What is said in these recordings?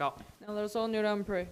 告。Now let us all kneel down and pray.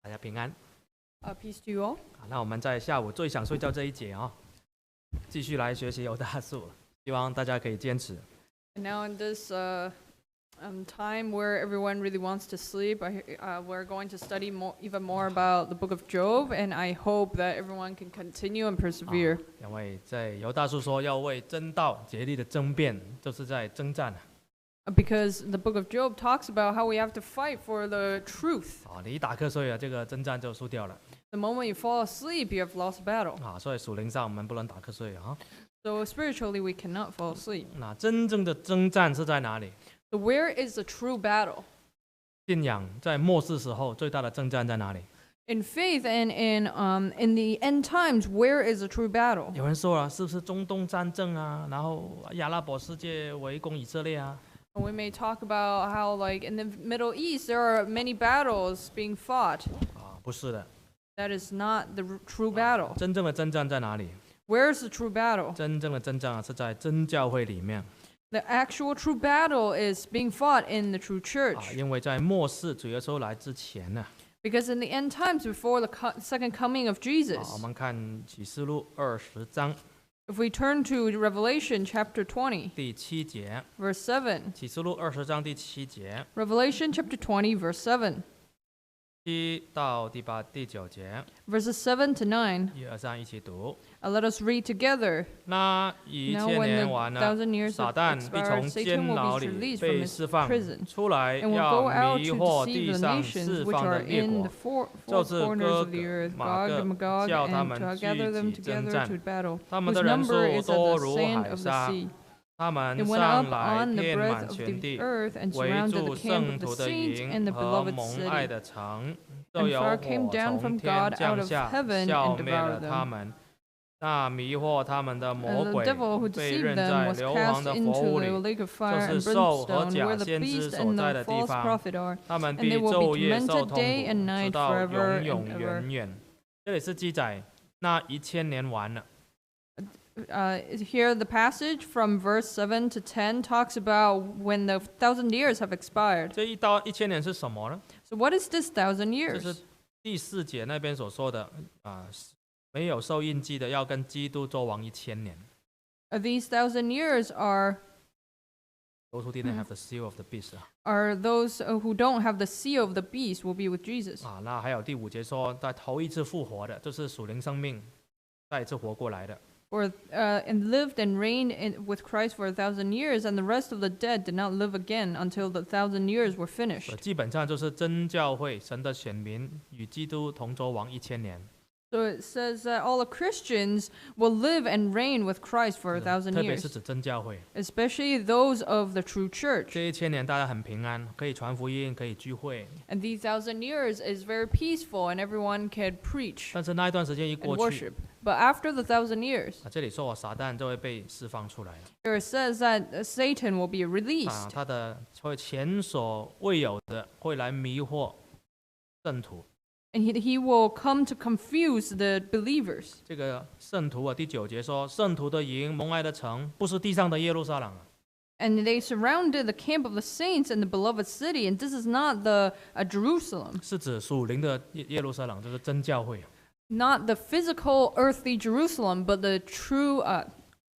大家平安。Peace to you all. 好，那我们在下午最想睡觉这一节继续来学习犹大书，希望大家可以坚持。And now in this time where everyone really wants to sleep, we're going to study even more about the Book of Job, and I hope that everyone can continue and persevere. 因为在犹大书说要为真道竭力的争辩，就是在征战。Because the book of Job talks about how we have to fight for the truth. 你一打瞌睡啊，这个征战就输掉了 The moment you fall asleep, you have lost battle. 所以属灵上我们不能打瞌睡啊。 So spiritually, we cannot fall asleep. 那真正的征战是在哪里？ So where is the true battle? 信仰在末世时候最大的征战在哪里？ In faith and in the end times, where is the true battle? 有人说了，是不是中东战争啊？然后阿拉伯世界围攻以色列啊？ We may talk about how, like, in the Middle East, there are many battles being fought. 不是的， That is not the true battle. 真正的征战在哪里？ Where is the true battle? 真正的征战是在真教会里面 The actual true battle is being fought in the true church. 因为在末世主耶稣来之前呢， Because in the end times, before the second coming of Jesus, 我们看启示录20章 if we turn to Revelation chapter 20, 第7节， verse 7, 启示录20章第7节， Revelation chapter 20, verse 7, 7到第9节， verses 7 to 9, 1、2、3一起读。 let us read together. 那1000 Now when 年 the 完了， 1,000 years 撒 have 旦必 expired, 从 Satan 监 will 牢 be 里 released from 被 his 释放 prison 出来， and will 要 go out 迷 to 惑地 deceive the 上 nations 四 which 方 are 的列 in 国 the，four 就 corners 是 of 哥 the 哥 earth, 马 Gog 各 and Magog, 叫他 and 们 to gather 聚 them 集征 together 战 to battle, 他们 whose 的人 number 数 is 多 as the 如 sand 海 of the 沙， sea. 他们 They went 上 up 来 on the 遍 breadth 满 of 全 the 地， earth and 围 surrounded 住 the camp 圣 of the 徒的 saints 营 and the 和 beloved 蒙爱 city. 的城，就 And 有 fire 火 came down 从 from 天 God out 降 of 下， heaven 消 and 灭了 devoured 他 them. 们。那迷惑他们的魔 And the 鬼 devil who 被 deceived 扔 them 在 was 硫磺 cast 的火 into 屋 the 里， lake of 就 fire 是 and 兽和 brimstone, 假 where the 先知 beast 所 and 在 the 的地 false 方， prophet are, 他们 and 必 they will 昼 be 夜受 tormented 痛 day 苦， and 直 night 到 forever 永永 and ever. 远远。这里是记载那1000年完了， Here, the passage from verse 7 to 10 talks about when the 1,000 years have expired. 这一到1000年是什么呢？ So, what is this 1,000这是 years? 第4节那边所说的没有受印记的要跟基督作王1000年。 These 1,000 years are Those who didn't have the seal of the beast those who don't have the seal of the beast will be with Jesus. 那还有第5节说，在头一次复活的，就是属灵生命再一次活过来的。 Or and lived and reigned with Christ for 1,000 years, and the rest of the dead did not live again until the 1,000 years were finished. 基本上就是真教会神的选民与基督同作王1000年。 So it says that all the Christians will live and reign with Christ for 1,000特别是 years, 指真教会。 especially those of the true church. 这1000年大家很平安，可以传福音，可以聚会。 And these 1,000 years is very peaceful, and everyone can preach 但是那一段时间一 and 过去， worship. But after the 1,000 years, 这里说撒旦就会被释放出来了。 here it says that Satan will be released. 他的会前所未有的会来迷惑圣徒。 And he will come to confuse the believers. 这个圣徒第9节说，圣徒的营，蒙爱的城，不是地上的耶路撒冷。 And they surrounded the camp of the saints and the beloved city. And this is not the Jerusalem, 是指属灵的耶路撒冷，就是真教会。 not the physical earthly Jerusalem, but the true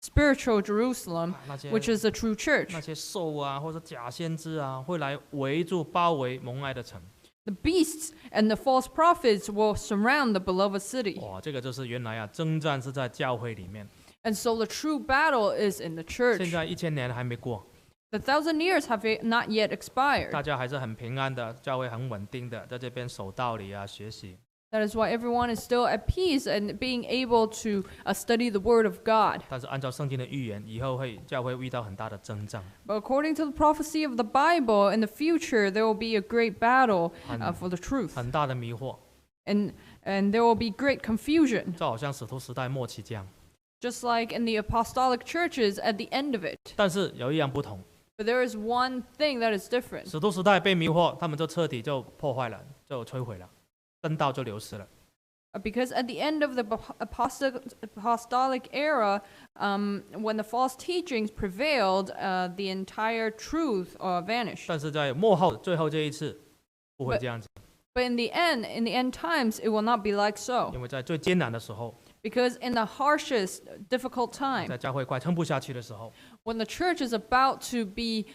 spiritual Jerusalem, 那些 which is the true church. 那些兽或者假先知会来围住包围蒙爱的城。 The beasts and the false prophets will surround the beloved city. 这个就是原来征战是在教会里面。 And so the true battle is in the 现 church. 在1000年还没过， The 1,000 years have not yet 大 expired. 家还是很平安的，教会很稳定的，在这边守道理学习。 That is why everyone is still at peace and being able to study the Word of God. 但是按照圣经的预言，以后教会遇到很大的征战。 But according to the prophecy of the Bible, in the future there will be a great battle for the truth. 很大的迷惑， And there will be great confusion, 就好像使徒时代末期这样。 just like in the apostolic churches at the end of it. 但是有一样不同， But there is one thing that is different. 使徒时代被迷惑，他们就彻底就破坏了，就摧毁了，真道就流失了。 Because at the end of the apostolic era, when the false teachings prevailed, the entire truth vanished. 但是在末后最后这一次，不会这样子， But in the end times, it will not be like so. 因为在最艰难的时候， Because in the harshest, difficult 在 time, 教会快撑不下去的时候， when the church is about to be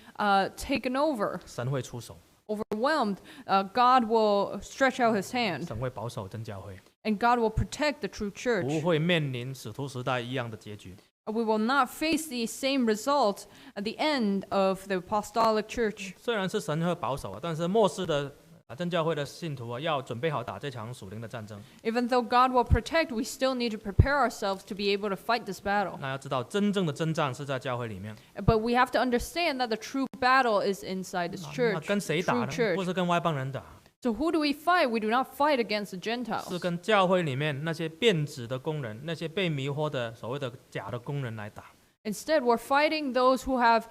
taken over, 神会出手， overwhelmed, God will stretch out his hand, 神会保守真教会， and God will protect the true 不 church. 会面临使徒时代一样的结局。We will not face the same result at the end of the apostolic church. 虽然是神会保守，但是末世的真教会的信徒要准备好打这场属灵的战争。 Even though God will protect, we still need to prepare ourselves to be able to fight this battle. 那要知道，真正的征战是在教会里面。 But we have to understand that the true battle is inside this 那 church, 跟谁打 true 呢？ church. 不是跟外邦人打， So who do we fight? We do not fight against the 是 Gentiles. 跟教会里面那些变质的工人，那些被迷惑的所谓的假的工人来打。 Instead, we're fighting those who have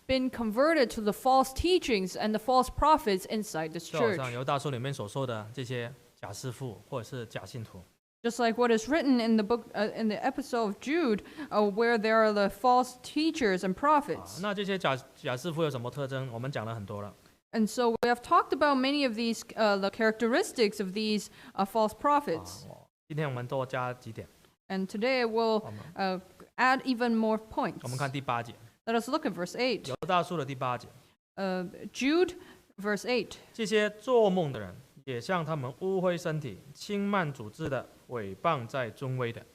been converted to the false teachings and the false prophets inside this 就好 church. 像犹大书里面所说的这些假师傅或者是假信徒。 Just like what is written in the book, in the episode of Jude, where there are the false teachers and prophets. 那这些假师傅有什么特征？我们讲了很多了。 And so we have talked about many of these, the characteristics of these false prophets. 今天我们多加几点。 And today we'll add even more 我们 points. 看第8节， Let us look at verse 8. 犹大书的第8节， Jude, verse 8. 这些做梦的人也像他们污秽身体、轻慢主治的、毁谤在尊威的。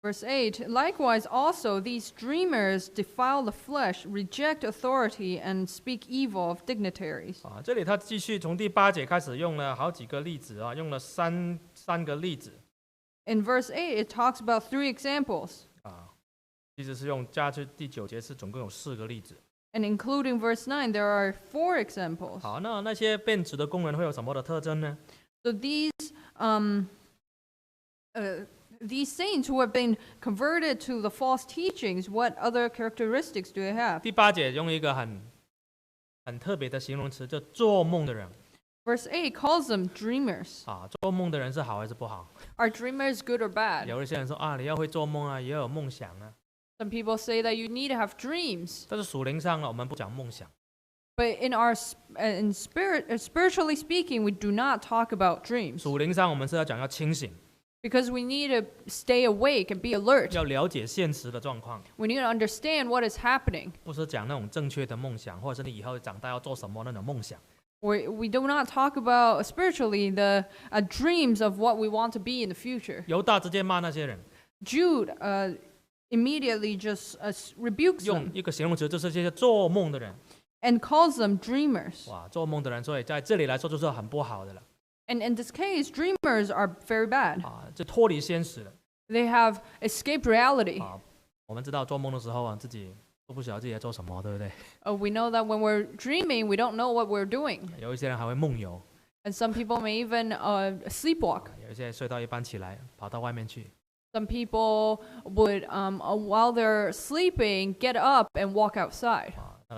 Verse 8. Likewise also these dreamers defile the flesh, reject authority, and speak evil of dignitaries. 这里他继续从第8节开始用了好几个例子用了三个例子 In verse 8, it talks about 3 examples. 其实是用加去第9节是总共有4个例子。 And including verse 9, there are 4 examples. 好，那些变质的工人会有什么的特征呢？ So these saints who have been converted to the false teachings, what other characteristics do they have? 第8节用一个很特别的形容词，叫做梦的人。 Verse 8 calls them dreamers. 做梦的人是好还是不好？ Are dreamers good or bad? 有一些人说你要会做梦也要有梦想啊。 Some people say that you need to have dreams. 但是属灵上呢，我们不讲梦想。 But in spiritually speaking, we do not talk about dreams. 属灵上我们是要讲要清醒， Because we need to stay awake and be alert. 要了解现实的状况， We need to understand what is happening. 不是讲那种正确的梦想，或者是你以后长大要做什么那种梦想。 We do not talk about spiritually the dreams of what we want to be in the future. 犹大直接骂那些人， Jude immediately just rebukes 用 them 一个形容词，就是这些做梦的人。 and calls them dreamers. 哇，做梦的人，所以在这里来说就是很不好的了。 And in this case, dreamers are very bad. 就脱离现实了。 They have escaped reality. 我们知道做梦的时候自己都不晓得自己在做什么，对不对？ We know that when we're dreaming, we don't know what we're doing. 有一些人还会梦游， And some people may even sleepwalk. 有一些睡到一半起来跑到外面去。 Some people would, while they're sleeping, get up and walk outside.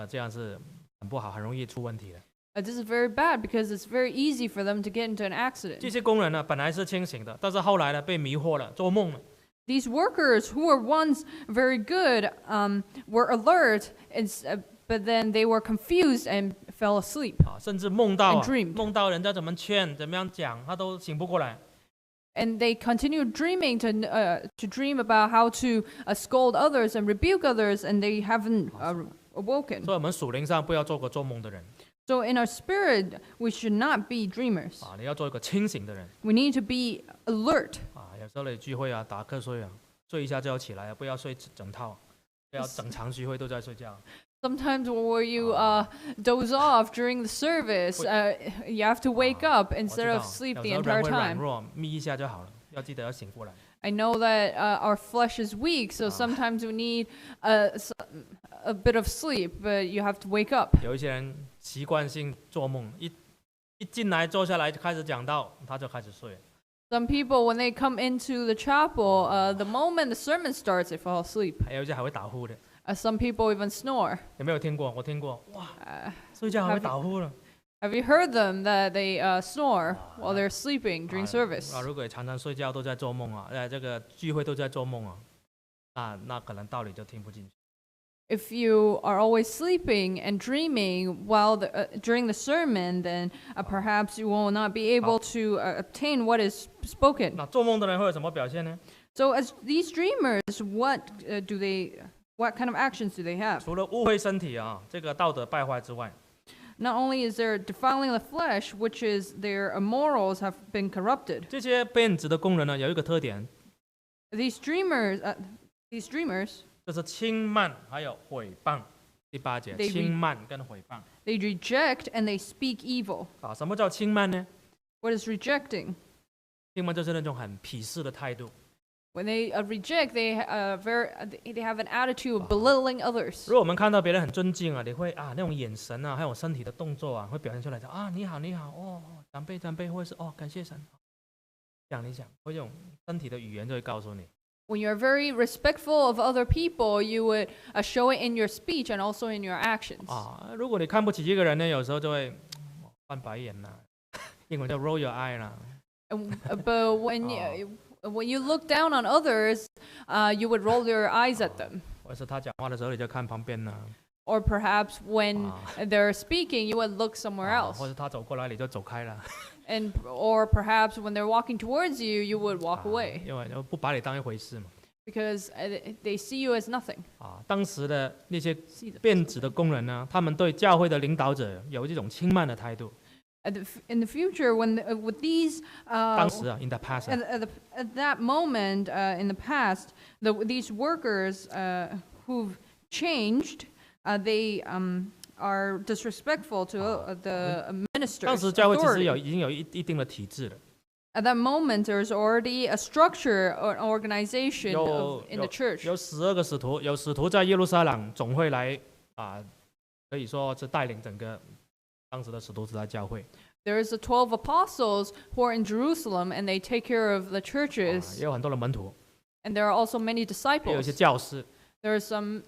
这样是很不好，很容易出问题的。 This is very bad because it's very easy for them to get into an 这 accident. 些工人呢，本来是清醒的，但是后来呢，被迷惑了，做梦了。 These workers who were once very good were alert, but then they were confused and fell asleep. 甚至梦到 And dreamed. 梦到人家怎么劝，怎么样讲，他都醒不过来。 And they continued dreaming to dream about how to scold others and rebuke others, and they haven't awoken. 所以我们属灵上不要做个做梦的人 So in our spirit, we should not be dreamers. 你要做一个清醒的人 We need to be alert. 有时候你聚会打瞌睡睡一下就要起来不要睡整套，不要整场聚会都在睡觉。 Sometimes where you doze off during the service, you have to wake up 我 instead 知道 of sleep 有 the 时候 entire 人会软 time. 弱，眯一下就好了，要记得要醒过来。 I know that our flesh is weak, so sometimes we need a bit of sleep, but you have to wake up. 有一些人习惯性做梦，一进来坐下来就开始讲道，他就开始睡。 Some people, when they come into the chapel, the moment the sermon starts, they fall asleep. 还有一些还会打呼的， Some people even snore. 有没有听过？我听过，哇，睡觉还会打呼了。 Have you heard them that they snore while they're sleeping during service? 如果常常睡觉都在做梦这个聚会都在做梦那可能道理就听不进去。 If you are always sleeping and dreaming while during the sermon, then perhaps you will not be able to obtain what is spoken. 那做梦的人会有什么表现呢？ So as these dreamers, what kind of actions do they have? 除了污秽身体这个道德败坏之外， Not only is there defiling the flesh, which is their morals have been corrupted. 这些变质的工人呢，有一个特点， These dreamers, These dreamers, 这是轻慢还有毁谤。第8节， They 轻慢跟毁谤。 they reject and they speak evil. 什么叫轻慢呢？ What is rejecting? 轻慢就是那种很鄙视的态度。 When they reject, they have an attitude of belittling others. 如果我们看到别人很尊敬你会那种眼神还有身体的动作会表现出来你好你好长辈长辈，或者是感谢神。讲你讲，会用身体的语言就会告诉你。 When you're very respectful of other people, you would show it in your speech and also in your actions. 如果你看不起一个人呢，有时候就会翻白眼啦，英文叫 roll your eye 啦。But when you look down on others, you would roll your eyes at them. 或者是他讲话的时候，你就看旁边啦。 Or perhaps when they're speaking, you would look somewhere else. 或者他走过来，你就走开了。 Or perhaps when they're walking towards you, you would walk away. 因为不把你当一回事嘛。 Because they see you as nothing. 当时的那些变质的工人呢，他们对教会的领导者有这种轻慢的态度。 In the future, when with these 当时in the past at that moment in the past, these workers who've changed, they are disrespectful to the ministers. 当时教会其实 authority. 已经有一定的体制了。 At that moment, there's already a structure or organization in the church. 有12个使徒，有使徒在耶路撒冷总会来可以说是带领整个当时的使徒时代教会。 There's the 12 apostles who are in Jerusalem, and they take care of the churches. 也有很多的门徒， And there are also many 也有一些 disciples. 教师 There are some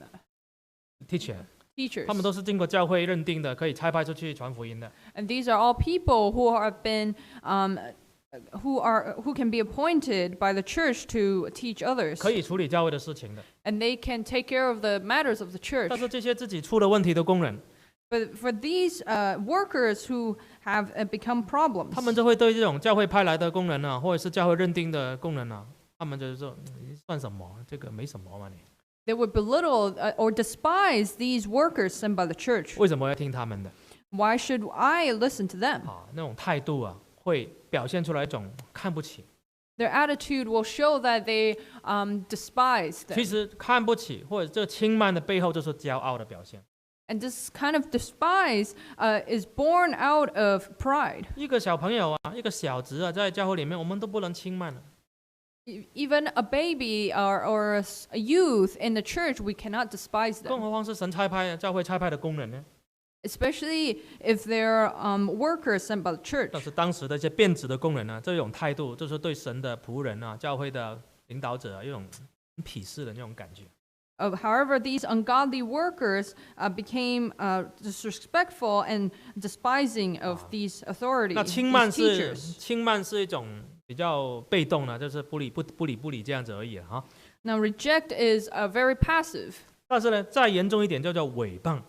teacher， teachers. 他们都是经过教会认定的，可以差派出去传福音的。 And these are all people who have been who can be appointed by the church to teach others. 可以处理教会的事情的。 And they can take care of the matters of the church. 但是这些自己出了问题的工人， But for these workers who have become problems, 他们就会对这种教会派来的工人或者是教会认定的工人他们就是说你算什么？这个没什么嘛你。 they would belittle or despise these workers sent by the church. 为什么要听他们的？ Why should I listen to them? 那种态度会表现出来一种看不起。 Their attitude will show that they despise 其 them. 实看不起或者这轻慢的背后就是骄傲的表现。 And this kind of despise is born out of pride. 一个小朋友一个小子在教会里面，我们都不能轻慢了。 Even a baby or a youth in the church, we cannot despise 更 them. 何况是神差派教会差派的工人呢？ Especially if they're workers sent by the 但 church. 是当时的一些变质的工人这种态度就是对神的仆人教会的领导者一种鄙视的那种感觉。 However, these ungodly workers became disrespectful and despising of these 那 authorities, 轻慢 these 是 teachers. 轻慢是一种比较被动就是不理这样子而已Now, reject is very passive. 但是呢，再严重一点就叫诽谤。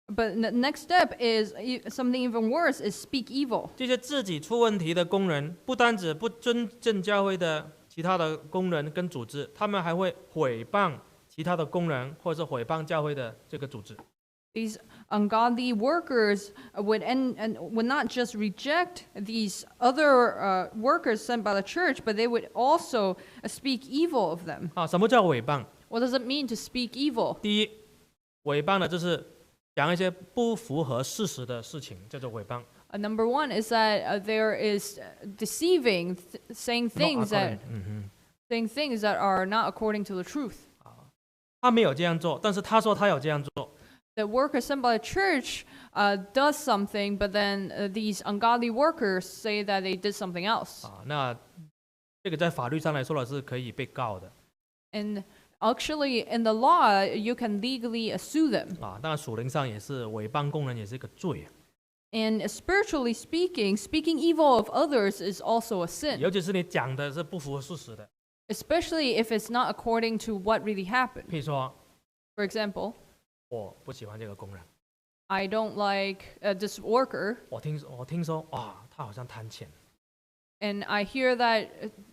But the next step is something even worse, is speak evil. 这些自己出问题的工人，不单止不尊正教会的其他的工人跟组织，他们还会诽谤其他的工人，或者是诽谤教会的这个组织。 These ungodly workers would not just reject these other workers sent by the church, but they would also speak evil of them. 什么叫诽谤？ What does it mean to speak evil? 第一，诽谤的就是讲一些不符合事实的事情，叫做诽谤。 Number one is that there is deceiving, saying things that are not according to the truth. 他没有这样做，但是他说他有这样做。 The worker sent by the church does something, but then these ungodly workers say that they did something else. 那这个在法律上来说是可以被告的。 And actually, in the law, you can legally sue them. 当然属灵上也是诽谤工人也是一个罪。 And spiritually speaking, speaking evil of others is also a sin, 尤其是你讲的是不符合事实的。 especially if it's not according to what really happened. 譬如说， For example, 我不喜欢这个工人， I don't like this worker, 我听说他好像贪钱， and I hear that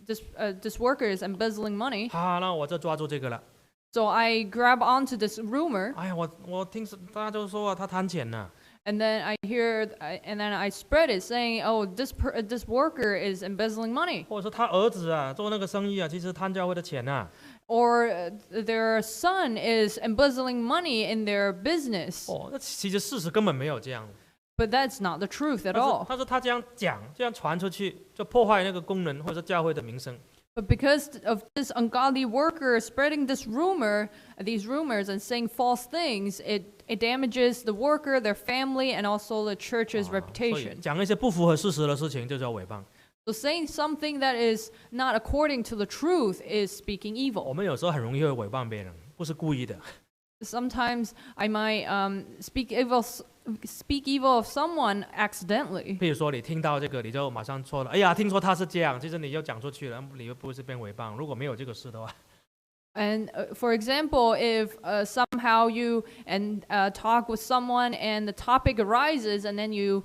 this worker is embezzling money. 那我就抓住这个了。 So I grab onto this rumor, 哎呀，我听大家就说他贪钱呢。 and then I hear, and then I spread it, saying, "Oh, this worker is embezzling money." 或者说他儿子做那个生意其实贪教会的钱呐。or their son is embezzling money in their business. 那其实事实根本没有这样。But that's not the truth at 但是 all. 他说他这样讲，这样传出去，就破坏那个工人或者教会的名声。But because of this ungodly worker spreading these rumors and saying false things, it damages the worker, their family, and also the church's 所以 reputation. 讲一些不符合事实的事情，就叫诽谤。So saying something that is not according to the truth is speaking 我 evil. 们有时候很容易会诽谤别人，不是故意的。Sometimes I might speak evil of someone accidentally. 譬如说，你听到这个，你就马上说了，哎呀，听说他是这样，其实你又讲出去了，你又不是变诽谤。如果没有这个事的话， And for example, if somehow you talk with someone and the topic arises, and then you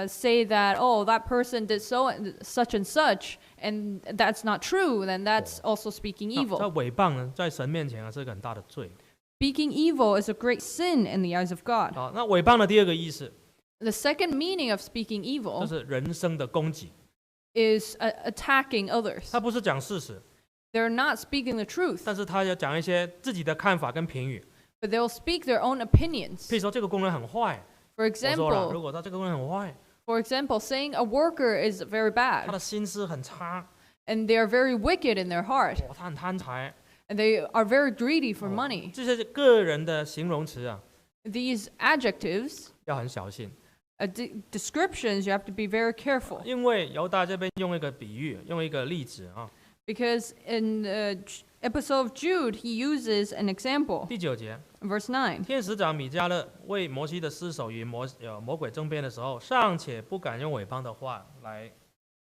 say that, oh, that person did such and such, and that's not true, then that's also speaking 在 evil. 诽谤呢，在神面前是个很大的罪。 Speaking evil is a great sin in the eyes of God. 那诽谤的第二个意思， The second meaning of speaking 就 evil 是人生的攻击。 is attacking others. 他不是讲事实， They're not speaking the truth, 但是他要讲一些自己的看法跟评语。 but they'll speak their own 譬 opinions. 如说，这个工人很坏， For 我说了，如 example, 果他这个工人很坏， saying a worker is very 他 bad, 的心思很差， and they're very wicked in their heart, 他很贪财， and they are very greedy for money. 这些个人的形容词啊， These adjectives, 要很小心。 descriptions, you have to be very careful. 因为犹大这边用一个比喻，用一个例子啊。 Because in the episode of Jude, he uses an example. 第9节， Verse 9. 天使长米迦勒为摩西的尸首与魔鬼争辩的时候，尚且不敢用诽谤的话来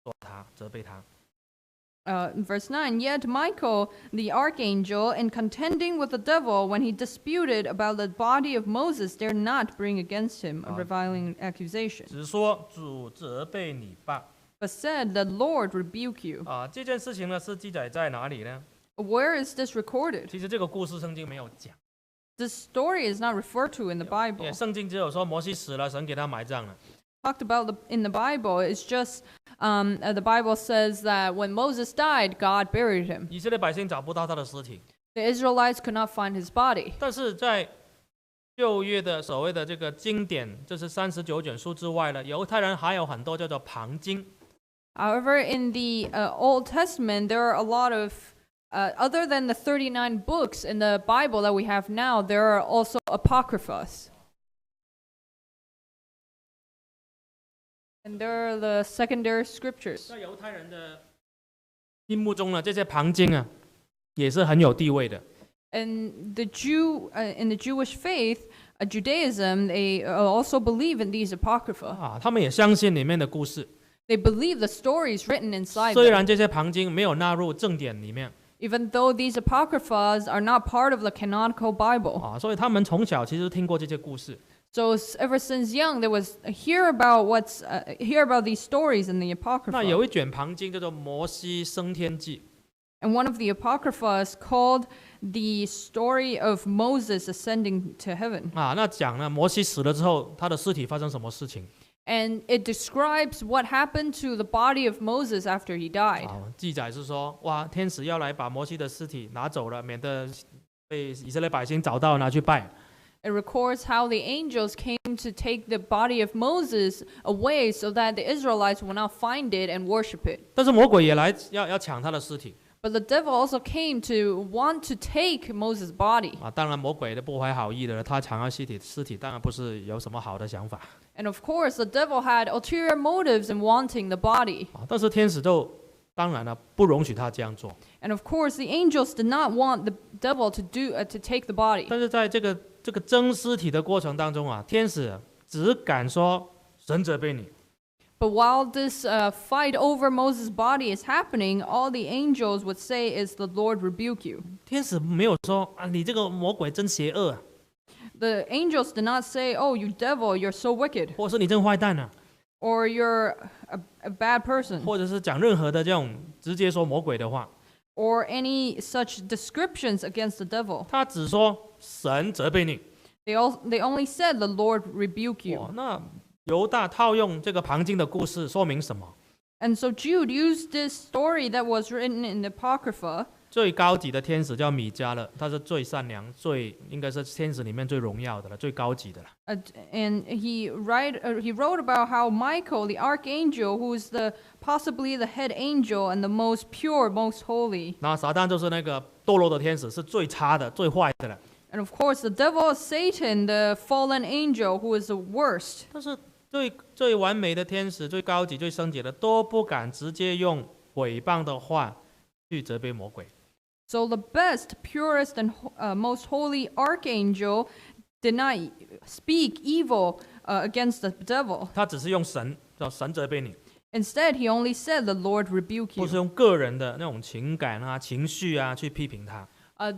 说他，责备他。 Verse 9, yet Michael, the archangel, in contending with the devil when he disputed about the body of Moses, dared not bring against him a reviling accusation, 只说主责备你吧。 but said, the Lord rebuke you. 这件事情呢是记载在哪里呢？ Where is this recorded? 其实这个故事圣经没有讲， This story is not referred to in the Bible. 圣经只有说摩西死了，神给他埋葬了。 Talked about in the Bible, it's just the Bible says that when Moses died, God buried him. 以色列百姓找不到他的尸体， The Israelites could not find his body. 但是在旧约的所谓的这个经典，就是39卷书之外呢，犹太人还有很多叫做旁经。 However, in the Old Testament, there are a lot of, other than the 39 books in the Bible that we have now, there are also apocryphas. And there are the secondary scriptures. 在犹太人的心目中呢，这些旁经啊，也是很有地位的。 And in the Jewish faith, Judaism, they also believe in these apocrypha. 他们也相信里面的故事。 They believe the stories written inside 虽 them. 然这些旁经没有纳入正典里面， Even though these apocryphas are not part of the canonical Bible. 所以他们从小其实听过这些故事。 So ever since young, there was hear about these stories in the 那有 apocrypha. 一卷旁经叫做《摩西升天记》， And one of the apocryphas called the story of Moses ascending to heaven. 那讲呢，摩西死了之后，他的尸体发生什么事情？ And it describes what happened to the body of Moses after he died. 记载是说，哇，天使要来把摩西的尸体拿走了，免得被以色列百姓找到拿去拜。 It records how the angels came to take the body of Moses away so that the Israelites will not find it and worship it. 但是魔鬼也来要抢他的尸体。 But the devil also came to want to take Moses' body. 当然魔鬼的不怀好意的，他抢他尸体当然不是有什么好的想法。 And of course, the devil had ulterior motives in wanting the body. 但是天使就当然了，不容许他这样做。 And of course, the angels did not want the devil to take the body. 但是在这个争尸体的过程当中天使只敢说神责备你。 But while this fight over Moses' body is happening, all the angels would say is, the Lord rebuke you. 天使没有说你这个魔鬼真邪恶 The angels did not say, oh, you devil, you're so wicked. 或是你真坏蛋 Or you're a bad person. 或者是讲任何的这种直接说魔鬼的话。 Or any such descriptions against the devil. 他只说神责备你。 They only said, the Lord rebuke you. 那犹大套用这个旁经的故事说明什么？ And so Jude used this story that was written in the Apocrypha 最高级的天使叫米迦勒，他是最善良、应该是天使里面最荣耀的了，最高级的了。And he wrote about how Michael, the archangel, who is possibly the head angel and the most pure, most holy. 那撒旦就是那个堕落的天使，是最差的、最坏的了。And of course, the devil is Satan, the fallen angel, who is the worst. 但是最完美的天使、最高级、最圣洁的，都不敢直接用毁谤的话去责备魔鬼。So the best, purest, and most holy archangel did not speak evil against the devil. 他只是用神责备你， Instead, he only said, "The Lord rebuke 不是 you." 用个人的那种情感啊、情绪啊去批评他。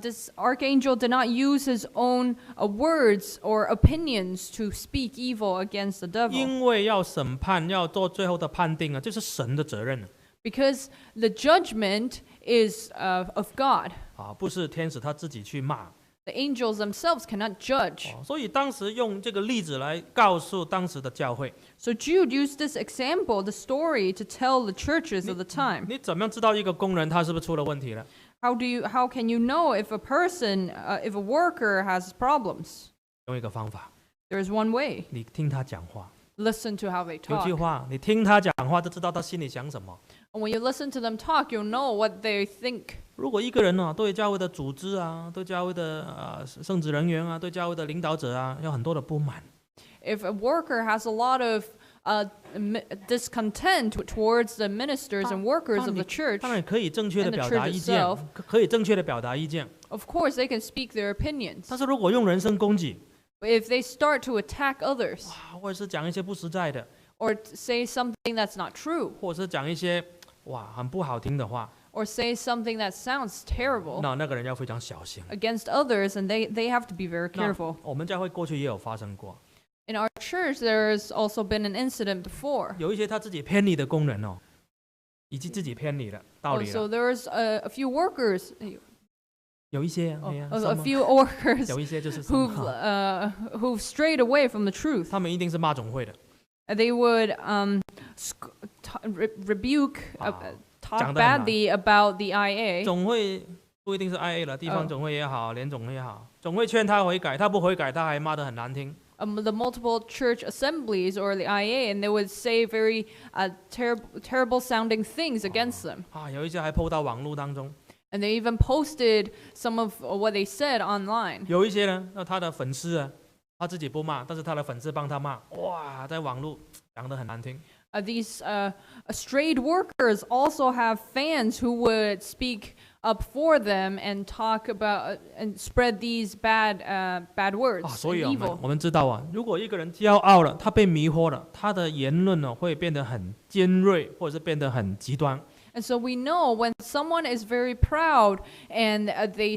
This archangel did not use his own words or opinions to speak evil against the devil. 因为要审判、要做最后的判定啊，这是神的责任 Because the judgment is of God. 啊，不是天使他自己去骂。The angels themselves cannot judge. 所以当时用这个例子来告诉当时的教会， So Jude used this example, the story, to tell the churches of the time. 你怎么样知道一个工人他是不是出了问题了？ How can you know if if a worker has problems? 用一个方法， There's one way. 你听他讲话， Listen to how they 有句 talk. 话，你听他讲话就知道他心里想什么。 And when you listen to them talk, you'll know what they think. 如果一个人呢，对教会的组织啊，对教会的圣职人员啊，对教会的领导者啊，有很多的不满， If a worker has a lot of discontent towards the ministers and workers of the church, 当然可以正确的 and the 表达 church 意见 itself， 可以正确的表达意见。 of course they can speak their opinions. 但是如果用人身攻击， But if they start to attack others 或者是讲一些不实在的， or say something that's not true 或者是讲一些很不好听的话， or say something that sounds terrible 那个人要非常小心。 against others, and they have to be very 那 careful. 我们教会过去也有发生过， In our church, there's also been an incident before. 有一些他自己偏离的工人已经自己偏离了道理 So 了。 there's a few workers, 有一些 a few workers 有一些就是 who've strayed away from the truth. 他们一定是骂总会的， They would rebuke, 讲 talk 得很难。 badly about the IA. 总会不一定是 IA 了，地方总会也好，联总会也好，总会劝他悔改，他不悔改，他还骂得很难听。The multiple church assemblies or the IA, and they would say very terrible sounding things against them. 有一些还 po 到网络当中。 And they even posted some of what they said online. 有一些呢，那他的粉丝他自己不骂，但是他的粉丝帮他骂，在网络讲得很难听。These strayed workers also have fans who would speak up for them and talk about and spread these bad words 所以 and evil. 我们知道如果一个人骄傲了，他被迷惑了，他的言论会变得很尖锐，或者是变得很极端。 And so we know when someone is very proud and they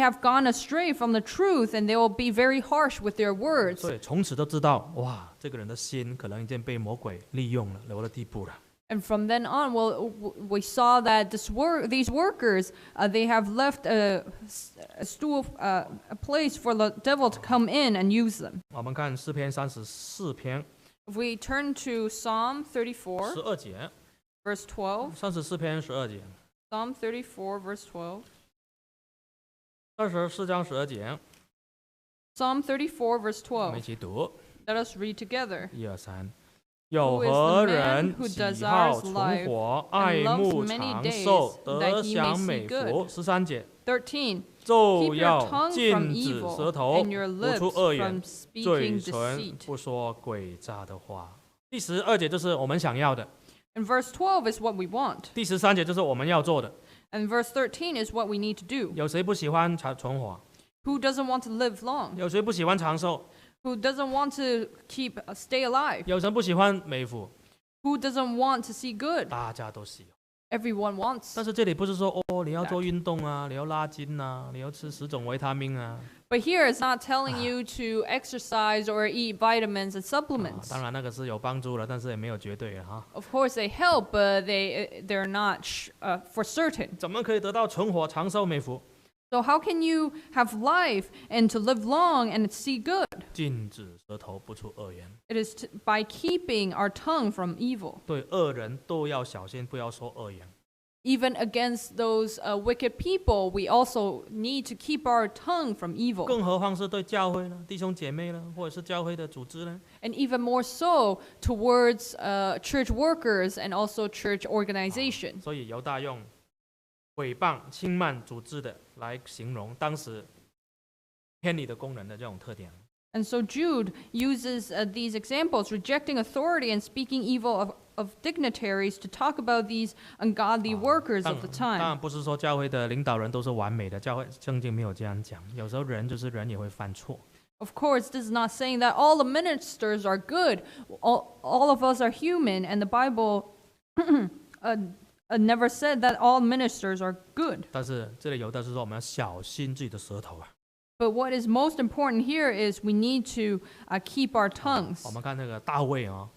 have gone astray from the truth, and they will be very harsh with their words. 所以从此都知道，这个人的心可能已经被魔鬼利用了，有了地步了。 And from then on, we saw that these workers, they have left a place for the devil to come in and use them. 我们看诗篇34篇 If we turn to Psalm 34, 12节， verse 12, 34篇12节， Psalm 34, verse 12, 34章12节， Psalm 34, verse 我们一 12. 起读Let us read together. ，1、2、3。有何人喜好存活，爱慕长寿，得享美福？13节。 13. 昼 Keep your 要 tongue 禁 from 止 evil 舌头， and your 不 lips 出恶言， from 嘴 speaking 唇 deceit. 不说诡诈的话。第12节就是我们想要的， And verse 12 is what we want. 第13节就是我们要做的。 And verse 13 is what we need to do. 有谁不喜欢存活？ Who doesn't want to live long? 有谁不喜欢长寿？ Who doesn't want to stay alive? 有人不喜欢美福？ Who doesn't want to see good? 大家都喜欢。 Everyone wants. 但是这里不是说你要做运动啊，你要拉筋啊，你要吃10种维他命啊。 But here it's not telling you to exercise or eat vitamins and supplements. 当然那个是有帮助了，但是也没有绝对了哈。 Of course they help, but they're not for certain. 怎么可以得到存活、长寿、美福？ So how can you have life and to live long and see good? 禁止舌头不出恶言， It is by keeping our tongue from evil. 对恶人都要小心，不要说恶言。Even against those wicked people, we also need to keep our tongue from evil. 更何况是对教会呢，弟兄姐妹呢，或者是教会的组织呢？ And even more so towards church workers and also church organization. 所以犹大用毁谤、轻慢组织的来形容当时偏离的工人的这种特点。 And so Jude uses these examples, rejecting authority and speaking evil of dignitaries, to talk about these ungodly workers of the 当 time. 然不是说教会的领导人都是完美的，教会圣经没有这样讲。有时候人就是人也会犯错。 Of course, this is not saying that all the ministers are good. All of us are human, and the Bible never said that all ministers are good. 但是这里犹大是说我们要小心自己的舌头啊。 But what is most important here is we need to keep our tongues. 我们看那个大卫啊，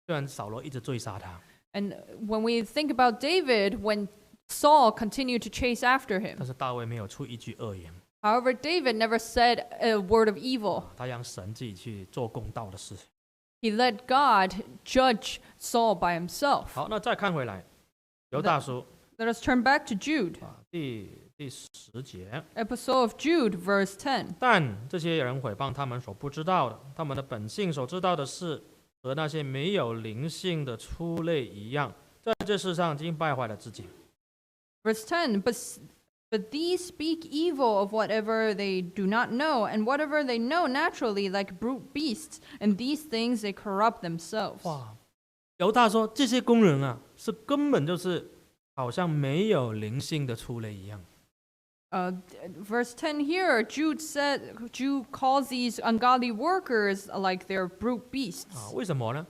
虽然扫罗一直追杀他， And when we think about David, when Saul continued to chase after 但 him, 是大卫没有出一句恶言， however, David never said a word of evil. 他让神自己去做公道的事情。 He let God judge Saul by himself. 好，那再看回来，犹大书 Let us turn back to Jude, 第10节。 episode of Jude, verse 10. 但这些人毁谤他们所不知道的，他们的本性所知道的事，和那些没有灵性的畜类一样，在这世上已经败坏了自己。 Verse 10, but these speak evil of whatever they do not know, and whatever they know naturally, like brute beasts, and these things they corrupt themselves. 哇，犹大说这些工人啊，是根本就是好像没有灵性的畜类一样。 Verse 10 here, Jude calls these ungodly workers like they're brute beasts. 为什么呢？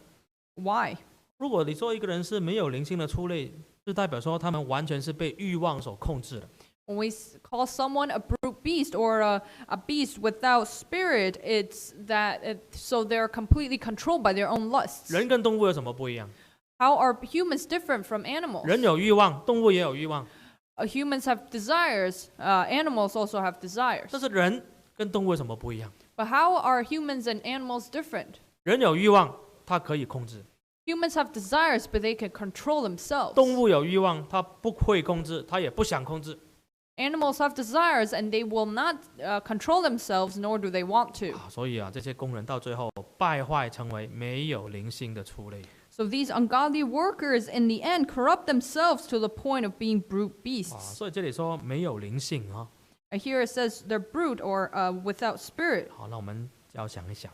Why? 如果你说一个人是没有灵性的畜类，就代表说他们完全是被欲望所控制的。 When we call someone a brute beast or a beast without spirit, it's that so they're completely controlled by their own lusts. 人跟动物有什么不一样？ How are humans different from animals? 人有欲望，动物也有欲望， Humans have desires. Animals also have desires. 但是人跟动物有什么不一样？ But how are humans and animals different? 人有欲望，他可以控制； Humans have desires, but they can control themselves. 动物有欲望，他不会控制，他也不想控制。 Animals have desires, and they will not control themselves, nor do they want to. 所以这些工人到最后败坏，成为没有灵性的畜类。 So these ungodly workers, in the end, corrupt themselves to the point of being brute beasts. 所以这里说没有灵性啊。 Here it says they're brute or without spirit. 好，那我们要想一想，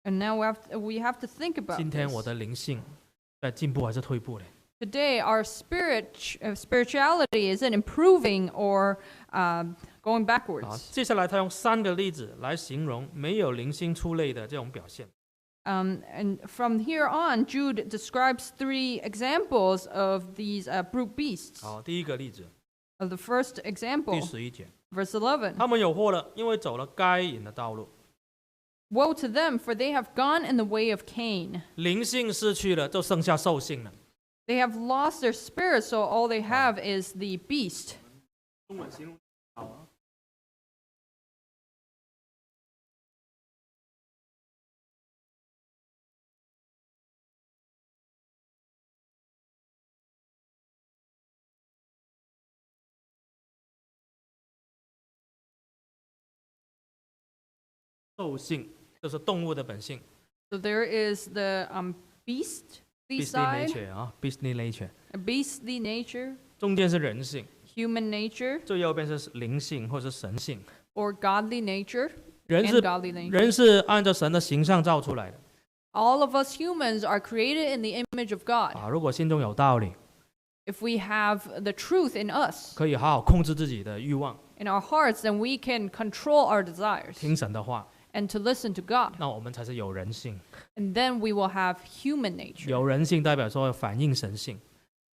And now we have to think about 今天我 this. 的灵性在进步还是退步呢？ Today, our spirituality is it improving or going 好， backwards? 接下来他用3个例子来形容没有灵性畜类的这种表现。 And from here on, Jude describes 3 examples of these brute beasts. 好，第一个例子， The first 第 example, 11节， verse 11. 他们有祸了，因为走了该隐的道路， Woe to them, for they have gone in the way of Cain. 灵性失去了，就剩下兽性了。 They have lost their spirit, so all they have is the beast. 中文形容好啊。兽性就是动物的本性 So there is the beastly ，beastly side, nature 啊，beastly nature， a beastly nature, 中间是人性， human nature, 最右边是灵性或是神性。 or godly nature, 人 and 是 godly nature. 人是按照神的形象造出来的 All of us humans are created in the image of God. 啊。如果心中有道理， If we have the truth in us, 可以好好控制自己的欲望， in our hearts, then we can control our desires 听神的话， and to listen to God. 那我们才是有人性。 And then we will have human nature. 有人性代表说反映神性，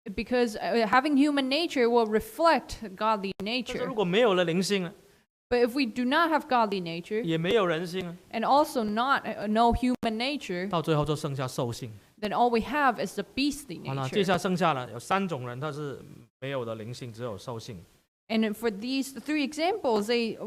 Because having human nature will reflect godly 但是 nature. 如果没有了灵性呢， But if we do not have godly nature, 也没有人性啊， and also no human nature, 到最后就剩下兽性。 then all we have is the beastly 好了，接 nature. 下来剩下了有3种人，他是没有的灵性，只有兽性。 And for these 3 examples, they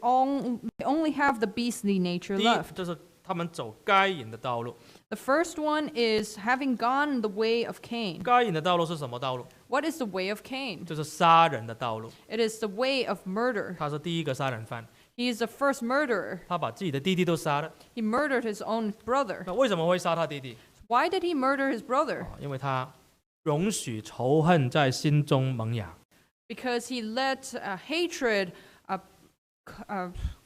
only have the beastly nature 第一 left. 就是他们走该隐的道路， The first one is having gone the way of Cain. 该隐的道路是什么道路？ What is the way of Cain? 就是杀人的道路。 It is the way of murder. 他是第一个杀人犯， He is the first murderer. 他把自己的弟弟都杀了。 He murdered his own brother. 那为什么会杀他弟弟？ Why did he murder his brother? 因为他容许仇恨在心中萌芽。 Because he let hatred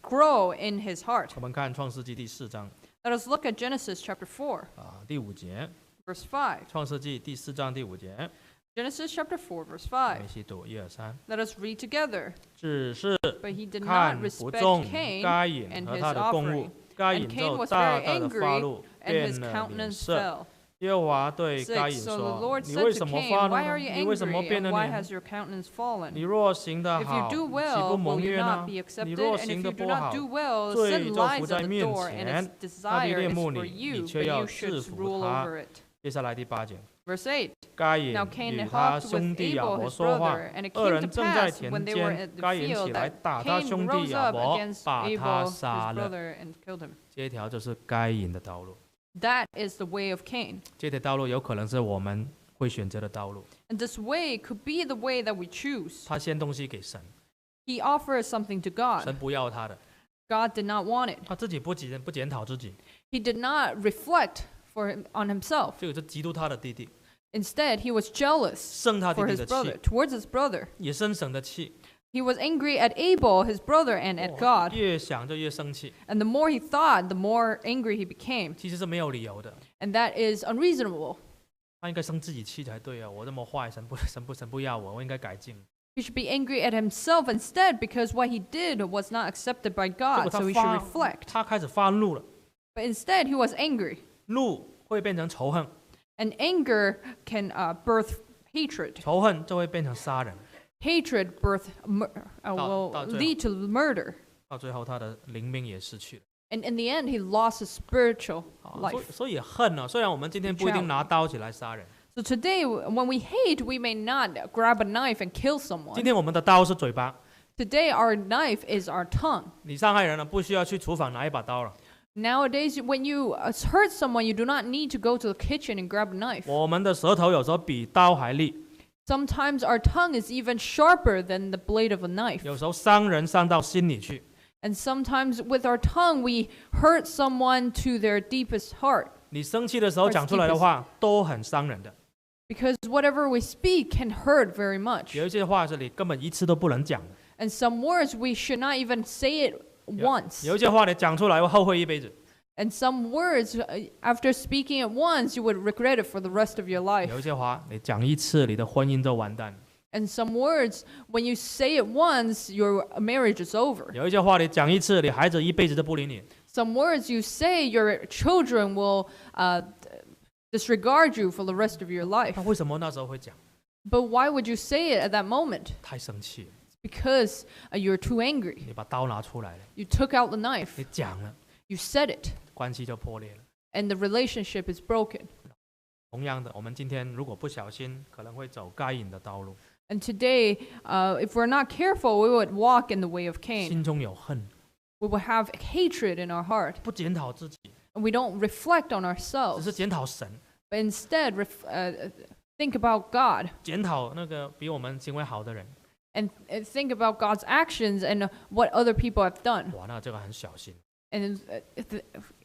grow in his heart. 我们看创世纪第4章 Let us look at Genesis chapter 4, 第5节， verse 5. 创世纪第4章第5节， Genesis chapter 4, verse 我 5. 们一起读1、2、3。 Let us read together. 只是 But he did 看 not 不 respect 中 Cain 该隐 and 和 his 他的供 offering. 物，该 And 隐 Cain 就 was 大 very 大的发 angry, 怒， and 变 his 了脸 countenance 色。 fell. 耶和华对该 6. 隐 So the 说 Lord：“ 你 said 为 to 什么 Cain, 发怒 Why 呢？ are you 你为什么 angry, 变了 and why 脸？ has your countenance fallen? 你若行得 If 好， you do 岂不 well, 蒙 will you 悦呢 not be？ 你 accepted? 若 And 行 if 得 you do 不 not 好， do well, 罪 sin 就 lies 伏 at 在 the 面 door, and 前， its 他必 desire 恋 is 慕 for 你， you, 你却 but 要 you 制 should 服 rule 他。” over it. 接下来第8节， Verse 8. 该隐 Now Cain 与他 talked 兄 with 弟亚 Abel 伯 his 说话， brother, and it 二 came 人 to 正在 pass 田 when they were 间， at 该 the 隐起 field 来 that 打他 Cain 兄弟 rose 亚 up 伯， against 把他 Abel 杀 his 了。 brother and killed him. 这一条就是该隐的道路， That is the way of Cain. 这条道路有可能是我们会选择的道路。 And this way could be the way that we choose. 他献东西给神， He offers something to 神 God. 不要他的， God did not want it. 他自己不检讨自己， He did not reflect on himself. 这个是嫉妒他的弟弟， Instead, he was jealous 生他弟 for 弟 his 的 brother, 气， towards his brother. 也生神的气。 He was angry at Abel, his brother, and at God. 越想就越生气， And the more he thought, the more angry he became. 其实是没有理由的。 And that is unreasonable. 他应该生自己气才对啊！我这么坏，神不要我，我应该改进。 He should be angry at himself instead because what he did was not accepted by 结 God, 果 so 他 he should 发， reflect. 他开始发怒了， But instead, he was angry. 怒会变成仇恨， And anger can birth hatred. 仇恨就会变成杀人， Hatred will lead to murder. 到最后他的灵命也失去了。 And in the end, he lost his spiritual 所以 life. 恨呢，虽然我们今天不一定拿刀起来杀人， So today, when we hate, we may not grab a knife and kill 今 someone. 天我们的刀是嘴巴。 Today, our knife is our tongue. 你伤害人了，不需要去厨房拿一把刀了。 Nowadays, when you hurt someone, you do not need to go to the kitchen and grab a knife. 我们的舌头有时候比刀还利， Sometimes our tongue is even sharper than the blade of a knife. 有时候伤人伤到心里去。 And sometimes with our tongue, we hurt someone to their deepest heart. 你生气的时候讲出来的话都很伤人的， Because whatever we speak can hurt very much. 有一些话是你根本一次都不能讲的， And some words, we should not even say it once. 有一些话你讲出来会后悔一辈子。 And some words, after speaking it once, you would regret it for the rest of your life. 有一些话你讲一次，你的婚姻就完蛋了； And some words, when you say it once, your marriage is over. 有一些话你讲一次，你孩子一辈子都不理你。 Some words you say, your children will disregard you for the rest of your life. 那为什么那时候会讲？ But why would you say it at that moment? 太生气了， Because you're too angry. 你把刀拿出来了， You took out the knife. 你讲了， You said it. 关系就破裂了。 And the relationship is broken. 同样的，我们今天如果不小心，可能会走该隐的道路， And today, if we're not careful, we would walk in the way of Cain. 心中有恨， We will have hatred in our heart. 不检讨自己， And we don't reflect on 只 ourselves, 是检讨神， but instead think about God 检讨那个比我们行为好的人。 and think about God's actions and what other people have done. 哇，那这个很小心。 And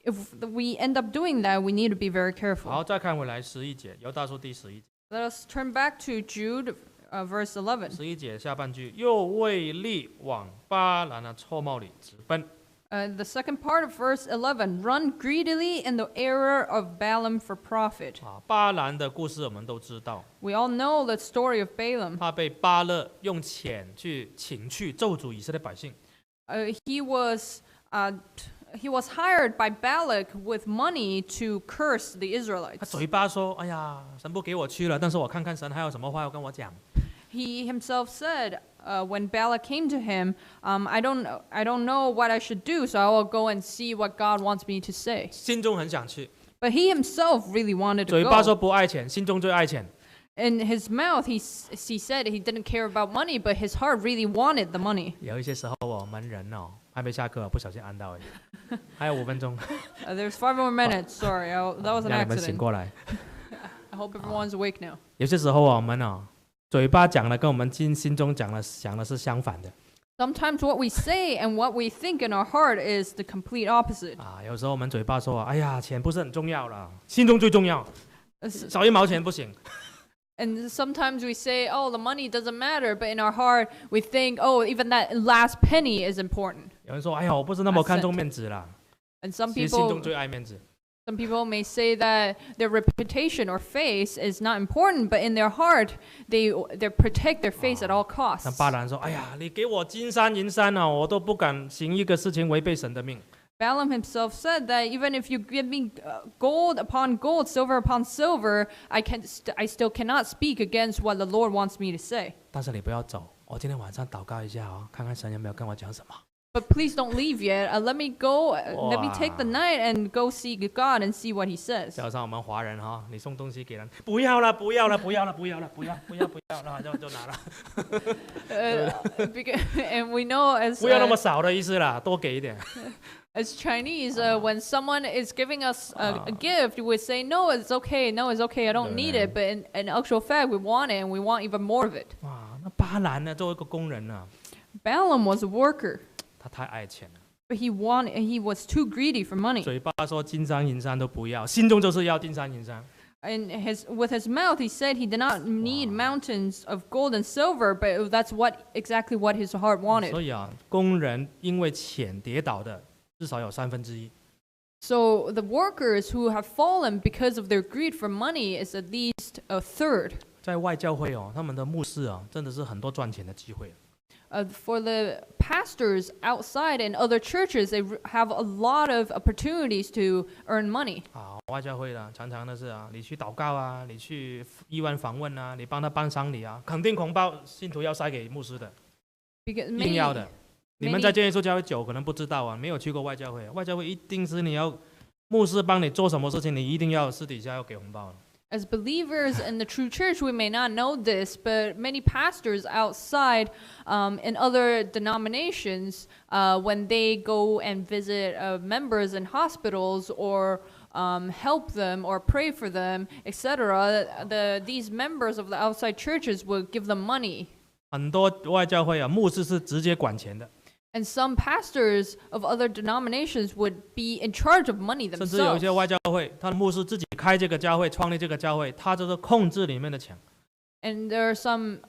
if we end up doing that, we need to be very 好， careful. 再看回来11节，犹大书第11节。 Let us turn back to Jude, verse 11. 11节下半句，又为利往巴兰的臭帽里直奔。 The second part of verse 11, run greedily in the error of Balaam for profit. 巴兰的故事我们都知道， We all know the story of Balaam. 他被巴勒用钱去请去咒诅以色列百姓。 He was hired by Balak with money to curse the 他 Israelites. 嘴巴说：“哎呀，神不给我去了，但是我看看神还有什么话要跟我讲。 He himself said, when Balak came to him, I don't know what I should do, so I will go and see what God wants me to say. ”心中很想去， But he himself really wanted to 嘴巴说 go. 不爱钱，心中最爱钱。 In his mouth, he said he didn't care about money, but his heart really wanted the money. 有一些时候我们人还没下课，不小心按到而已。还有5分钟， There's 5 more minutes. Sorry, that was an 让你们醒 accident. 过来。 I hope everyone's awake now. 有些时候我们嘴巴讲的跟我们心中讲的是相反的 Sometimes what we say and what we think in our heart is the complete opposite. 有时候我们嘴巴说，哎呀，钱不是很重要了，心中最重要，少1毛钱不行。 And sometimes we say, oh, the money doesn't matter, but in our heart we think, oh, even that last penny is important. 有人说，哎呀，我不是那么看重面子啦， And some 其实心中 people 最爱面子。 some people may say that their reputation or face is not important, but in their heart they protect their face at all 那 costs. 巴兰说，哎呀，你给我金山银山我都不敢行一个事情违背神的命。 Balaam himself said that even if you give me gold upon gold, silver upon silver, I still cannot speak against what the Lord wants me to say. 但是你不要走，我今天晚上祷告一下看看神有没有跟我讲什么。 But please don't leave yet. Let me go. Let me take the night and go see God and see what He says. 就好像我们华人你送东西给人，不要了，不要了，不要了，不要了，不要，然后就拿了。And we know as 不要那么少的意思啦，多给一点。 as Chinese, when someone is giving us a gift, we say, no, it's okay, I don't need it. But in actual fact, we want it and we want even more of it. 哇，那巴兰呢，作为一个工人呢， Balaam was a worker, 他太爱钱了， but he was too greedy for money. 嘴巴说金山银山都不要，心中就是要金山银山。 And with his mouth, he said he did not need mountains of gold and silver, but that's exactly what his heart wanted. 所以工人因为钱跌倒的至少有1/3。 So the workers who have fallen because of their greed for money is at least a third. 在外教会他们的牧师真的是很多赚钱的机会。 For the pastors outside and other churches, they have a lot of opportunities to earn money. 外教会常常的是你去祷告你去医院访问你帮他办丧礼肯定红包信徒要塞给牧师的，一定要的。你们在建耶稣教会久，可能不知道没有去过外教会，外教会一定是你要牧师帮你做什么事情，你一定要私底下要给红包。 As believers in the true church, we may not know this, but many pastors outside in other denominations, when they go and visit members in hospitals or help them or pray for them, etc., these members of the outside churches will give them money. 很多外教会牧师是直接管钱的。 And some pastors of other denominations would be in charge of money 甚至有一 themselves. 些外教会，他的牧师自己开这个教会，创立这个教会，他就是控制里面的钱。 And there are some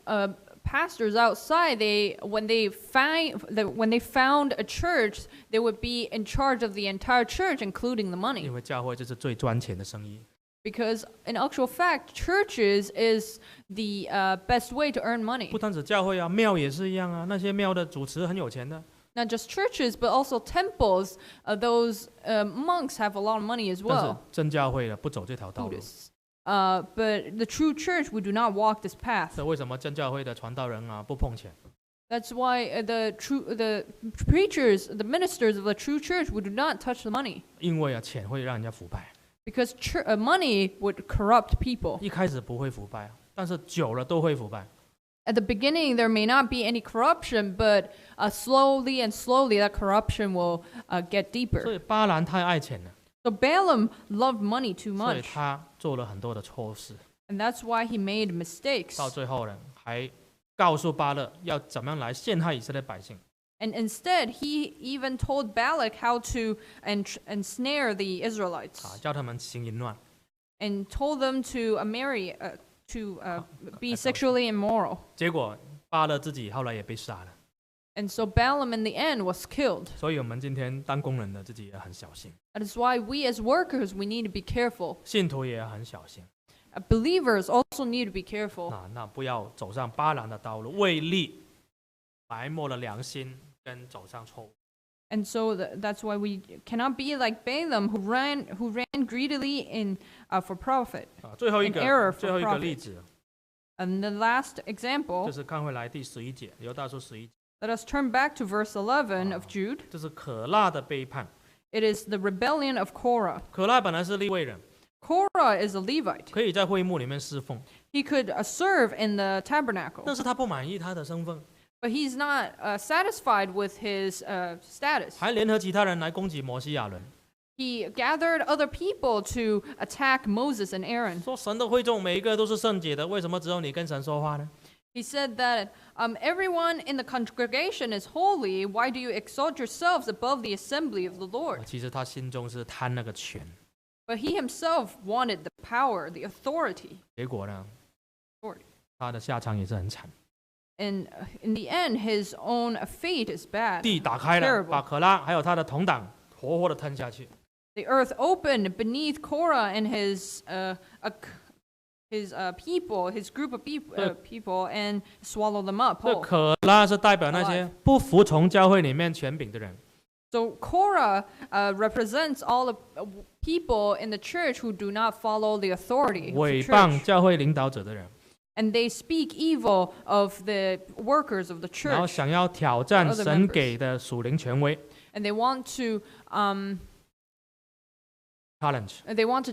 pastors outside. When they found a church, they would be in charge of the entire church, including the money. 因为教会就是最赚钱的生意。 Because in actual fact, churches is the best way to earn money. 不单止教会庙也是一样那些庙的主持很有钱的。 Not just churches, but also temples. Those monks have a lot of money as 但是 well. 真教会不走这条道路。 Buddhists. But the true church, we do not walk this path. 所以为什么真教会的传道人不碰钱？ That's why the preachers, the ministers of the true church, we do not touch the money. 因为钱会让人家腐败。 Because money would corrupt people. 一开始不会腐败，但是久了都会腐败。 At the beginning, there may not be any corruption, but slowly and slowly, that corruption will get 所 deeper. 以巴兰太爱钱了， So Balaam loved money too 所以 much, 他做了很多的错事， and that's why he made mistakes. 到最后还告诉巴勒要怎么样来陷害以色列百姓。 And instead, he even told Balak how to ensnare the Israelites, 叫他们行淫乱。 and told them to marry, be sexually immoral. 结果巴勒自己后来也被杀了。 And so Balaam in the end was killed. 所以我们今天当工人的自己也很小心， That is why we as workers, we need to be careful. 信徒也很小心。 Believers also need to be careful. 那不要走上巴兰的道路，为利埋没了良心，跟走上错误。 And so that's why we cannot be like Balaam, who ran greedily for profit. 最后一 An error 个 for 最后一个 profit. 例子 And the last 就 example, 是看回来第11节，犹大书11节， let us turn back to verse 11 of Jude. 这是可拉的背叛。 It is the rebellion of Korah. 可拉本来是利未人， Korah is a Levite. 可以在会幕里面侍奉， He could serve in the tabernacle. 但是他不满意他的身份， But he's not satisfied with his status. 还联合其他人来攻击摩西亚伦， He gathered other people to attack Moses and Aaron. 说神的会众每一个都是圣洁的，为什么只有你跟神说话呢？ He said that everyone in the congregation is holy. Why do you exalt yourselves above the assembly of the Lord? 其实他心中是贪那个权， But he himself wanted the power, the authority. 结果呢， Authority. 他的下场也是很惨。 And in the end, his own fate is bad. 地打开了， Terrible. 把可拉还有他的同党活活的吞下去。 The earth opened beneath Korah and his people, his group of people, and swallowed them up 这 whole. 可拉是代表那些不服从教会里面权柄的人， So Korah represents all the people in the church who do not follow the authority of the 诽谤 church. 教会领导者的人， And they speak evil of the workers of the 然后 church. 想要挑战 Other 神 members. 给的属灵权威 And they want to challenge。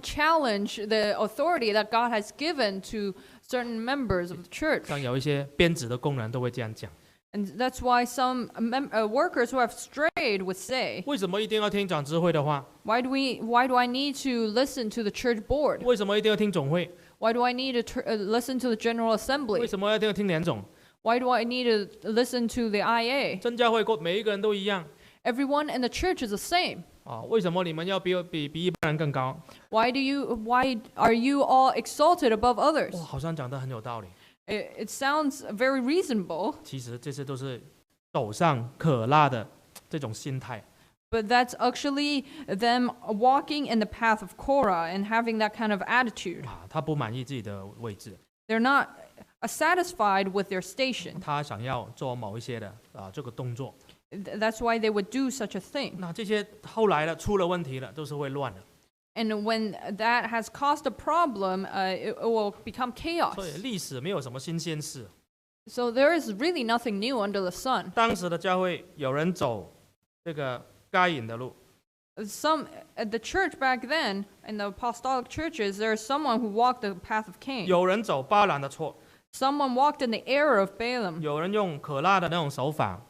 challenge the authority that God has given to certain members of the church. 像有一些编制的工人都会这样讲， And that's why some workers who have strayed would say, 为什么一定要听长执会的话？ why do I need to listen to the church board? 为什么一定要听总会？ Why do I need to listen to the General 为 Assembly? 什么一定要听联总？ Why do I need to listen to the IA? 真教会每一个人都一样 Everyone in the church is the same. 啊？为什么你们要比一般人更高？ Why are you all exalted above 哇， others? 好像讲得很有道理。 It sounds very reasonable, 其实这些都是走上可拉的这种心态。 but that's actually them walking in the path of Korah and having that kind of attitude. 啊，他不满意自己的位置， They're not satisfied with their station. 他想要做某一些的这个动作。 That's why they would do such a thing. 那这些后来了出了问题了，都是会乱的。 And when that has caused a problem, it will become 所以 chaos. 历史没有什么新鲜事。 So there is really nothing new under the sun. 当时的教会有人走这个该隐的路， Some at the church back then, in the apostolic churches, there is someone who walked the path of Cain. 有人走巴兰的错， Someone walked in the error of Balaam, 有人用可拉的那种手法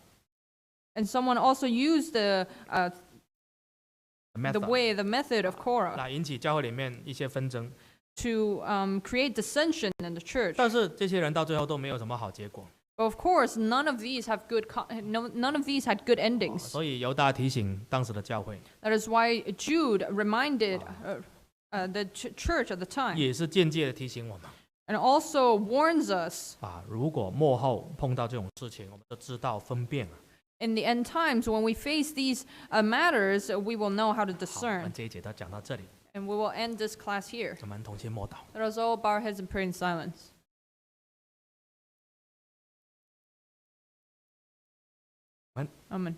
and someone also used the method method of Korah 来引起教会里面一些纷争。 to create dissension in the church. 但是这些人到最后都没有什么好结果。 But of course, none of these had good endings. 所以犹大提醒当时的教会， That is why Jude reminded the church at the time, 也是间接的提醒我们 and also warns us 如果末后碰到这种事情，我们就知道分辨了。 in the end times when we face these matters, we will know how to 好，我们 discern. 这一节都讲到这里， And we will end this class here. 我们同心默祷。 Let us all bow our heads and pray in silence. Amen.